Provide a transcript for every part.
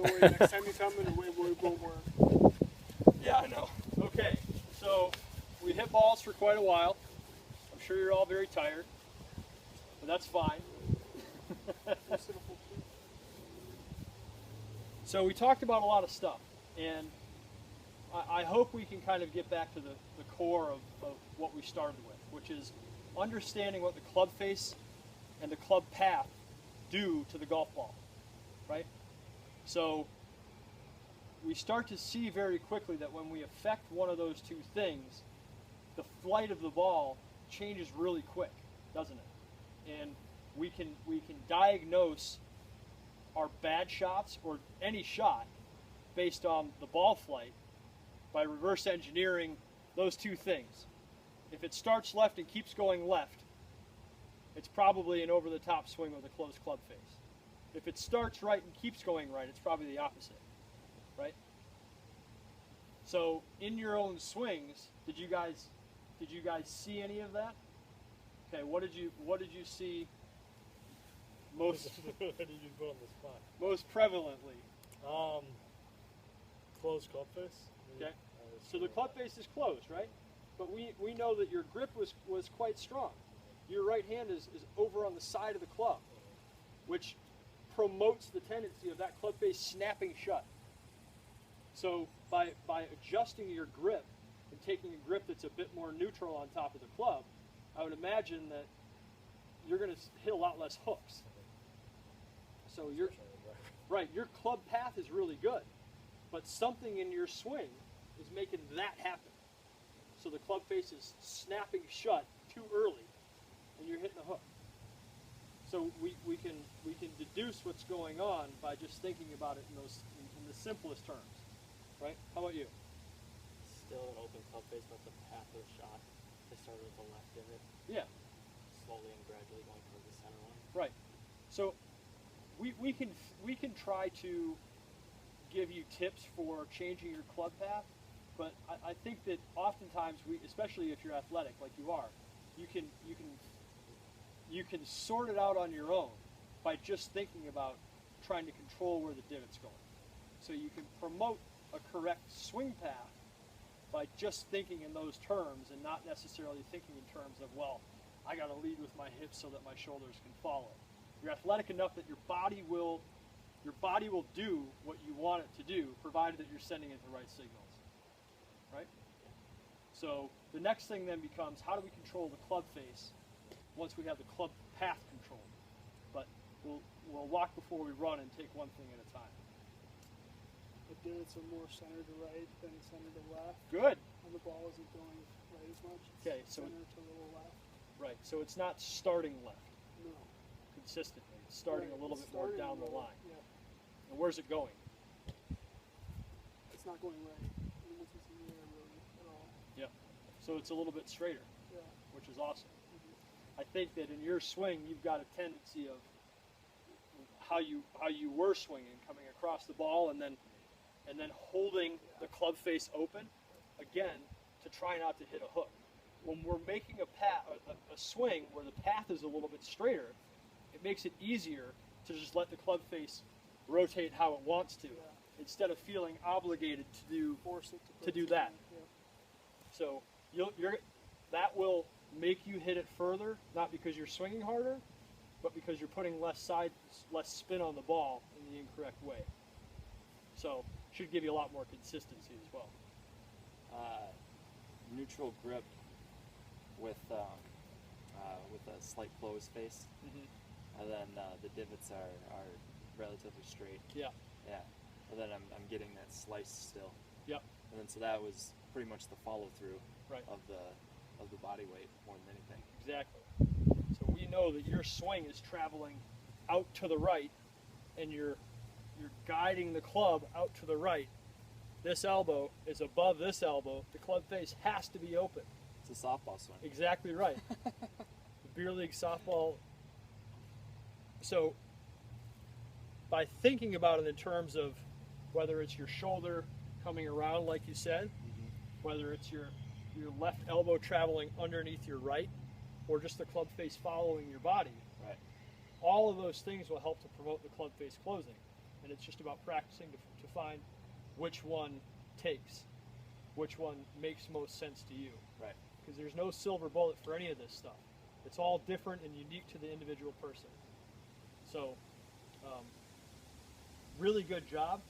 away next time you come and away we won't work. Yeah, I know. Okay, so we hit balls for quite a while. I'm sure you're all very tired, but that's fine. So we talked about a lot of stuff, and I hope we can kind of get back to the core of what we started with, which is understanding what the club face and the club path do to the golf ball, right? So we start to see very quickly that when we affect one of those two things, the flight of the ball changes really quick, doesn't it? And we can diagnose our bad shots or any shot based on the ball flight by reverse engineering those two things. If it starts left and keeps going left, it's probably an over-the-top swing with a closed club face. If it starts right and keeps going right, it's probably the opposite, right? So in your own swings, did you guys see any of that? Okay, what did you see most What did you put on the spot? most prevalently? Closed club face. Okay. So the club face is closed, right? But we know that your grip was quite strong. Your right hand is over on the side of the club, which promotes the tendency of that club face snapping shut. So by adjusting your grip and taking a grip that's a bit more neutral on top of the club, I would imagine that you're going to hit a lot less hooks. So your club path is really good, but something in your swing is making that happen. So the club face is snapping shut too early, and you're hitting a hook. So we can deduce what's going on by just thinking about it in the simplest terms, right? How about you? Still an open club face, but the path of the shot, they started with the left divot. Yeah. Slowly and gradually going towards the center one. Right. So we can try to give you tips for changing your club path, but I think that oftentimes especially if you're athletic like you are, you can sort it out on your own by just thinking about trying to control where the divot's going. So you can promote a correct swing path by just thinking in those terms and not necessarily thinking in terms of, well, I got to lead with my hips so that my shoulders can follow. You're athletic enough that your body will do what you want it to do, provided that you're sending it the right signals, right? So the next thing then becomes, how do we control the club face once we have the club path controlled? But we'll walk before we run and take one thing at a time. The divots are more center to right than center to left. Good. And the ball isn't going right as much. It's Okay, so center to a little left. Right, so it's not starting left No. consistently. It's starting Right, a little it's bit more starting down the low, line. Yeah. And where's it going? It's not going right. It's in the air really at all. Yeah. So it's a little bit straighter, Yeah. which is awesome. I think that in your swing, you've got a tendency of how you were swinging, coming across the ball, and then holding the club face open, again, to try not to hit a hook. When we're making a swing where the path is a little bit straighter, it makes it easier to just let the club face rotate how it wants to, instead of feeling obligated to Force it to do that. Yeah. So that will make you hit it further, not because you're swinging harder, but because you're putting less spin on the ball in the incorrect way. So should give you a lot more consistency as well. Neutral grip with a slight closed face, and then the divots are relatively straight. Yeah. Yeah. And then I'm getting that slice still. Yep. And then so that was pretty much the follow through Right. of the body weight more than anything. Exactly. So we know that your swing is traveling out to the right, and you're guiding the club out to the right. This elbow is above this elbow. The club face has to be open. It's a softball swing. Exactly right. The beer league softball. So by thinking about it in terms of whether it's your shoulder coming around, like you said, whether it's your left elbow traveling underneath your right, or just the club face following your body, Right. all of those things will help to promote the club face closing. and it's just about practicing to find which one takes, which one makes most sense to you. Right. Because there's no silver bullet for any of this stuff. It's all different and unique to the individual person. So, really good job.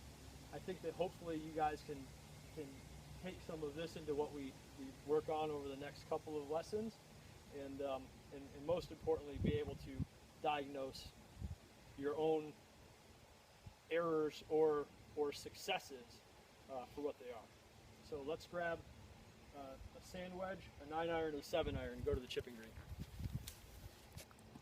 I think that hopefully you guys can take some of this into what we work on over the next couple of lessons, and most importantly, be able to diagnose your own errors or successes for what they are. So let's grab a sand wedge, a 9 iron, and a 7 iron, and go to the chipping green.